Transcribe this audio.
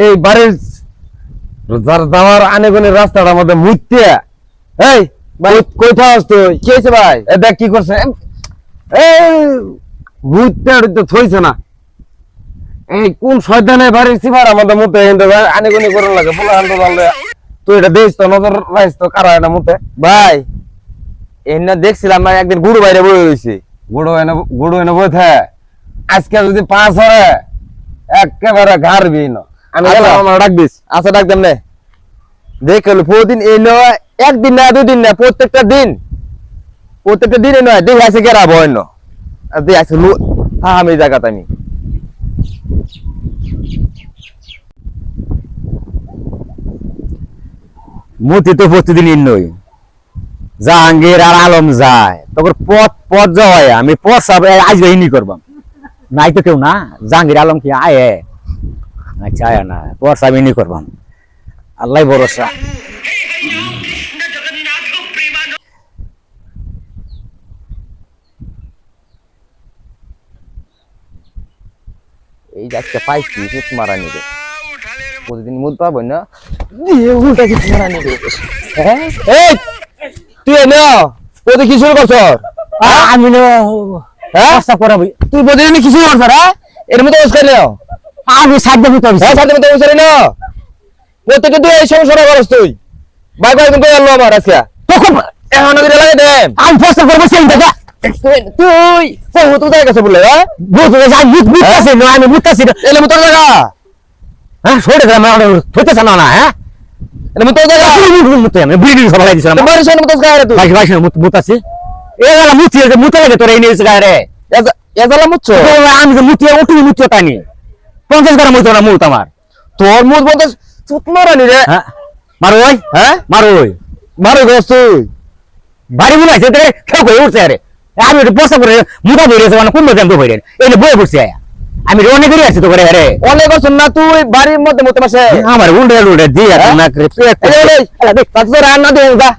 এই বাড়ির যাওয়ার আনেগনের রাস্তাটার মধ্যে মুইতে এই ভাই কইটা তুই কি হয়েছে ভাই দেখ কি করছে এই মুইতে তো থইছে না এই কোন শয়তানে বাড়ির সিবার আমাদের মতে আনেগনি করন লাগে বলা হান্দ বললে তুই এটা দেখ তো নজর রাখিস তো কারা এটা মতে ভাই এনে দেখছিলাম না একদিন গুড় বাইরে বই হইছে গুড়ো এনে বইতে আজকে যদি 5 হরে একেবারে ঘাড়বি না আমি গেলাম আমার ডাক দিস আচ্ছা ডাক দেন নে দেখল প্রতিদিন এলো একদিন না দুদিন না প্রত্যেকটা দিন নয় দেখে আছে গেরা বয়ন আর দেখে আছে আমি জায়গাতে আমি মতি তো প্রতিদিন নই জাহাঙ্গীর আর আলম যায় তখন পথ যাওয়ায় আমি পথ আজ ইনি করবাম নাই তো কেউ না জাহাঙ্গীর আলম কি আয়ে আচ্ছা আয়া না পথ ইনি করবাম আল্লাহ ভরসা এই আজকে পাইছি সুত মারা নিবে প্রতিদিন মুদ পাবো না এই তুই এলো তুই কি শুরু করছ আমি তুই প্রতিদিন কি শুরু করছ এর মধ্যে আমি সাধ্য প্রত্যেকটা তুই এই সমস্যাটা করছ তুই ভাই ভাই কিন্তু এলো আমার আজকে তখন এখন লাগে দে আমি ফসল করবো সেই দেখা তুই বহুত উদয় গেছে বলে আমি বুঝতেছি এলে মতো জায়গা হ্যাঁ সরে হইতেছে না হ্যাঁ এলে মতো জায়গা বিল্ডিং সবাই দিছিলাম বাড়ির সামনে মতো গায়ে তুই ভাই ভাই মুতাছি এগুলা মুতে লাগে তোরা এনে গায়ে রে এজালা মুচ্ছ আমি যে মুতিয়ে উঠি মুতিয়ে তানি 50 গ্রাম মুতো না মুত আমার তোর মুখ বলতে চুত মারানি রে হ্যাঁ মারো ওই হ্যাঁ মারো ওই মারো গেছ তুই বাড়ি বুলাইছে তে কেউ কই উঠছে রে আমি একটু বসা করে মুতা ধরেছে মানে কোন মধ্যে আমি তো হইরেন এই বই পড়ছে আমি অনেক করে আছি তো করে রে অনেক করছ না তুই বাড়ির মধ্যে মতে মাসে আমার উল্টে উল্টে দিয়ে না করে পেট এই দেখ তাতে রান্না দে যা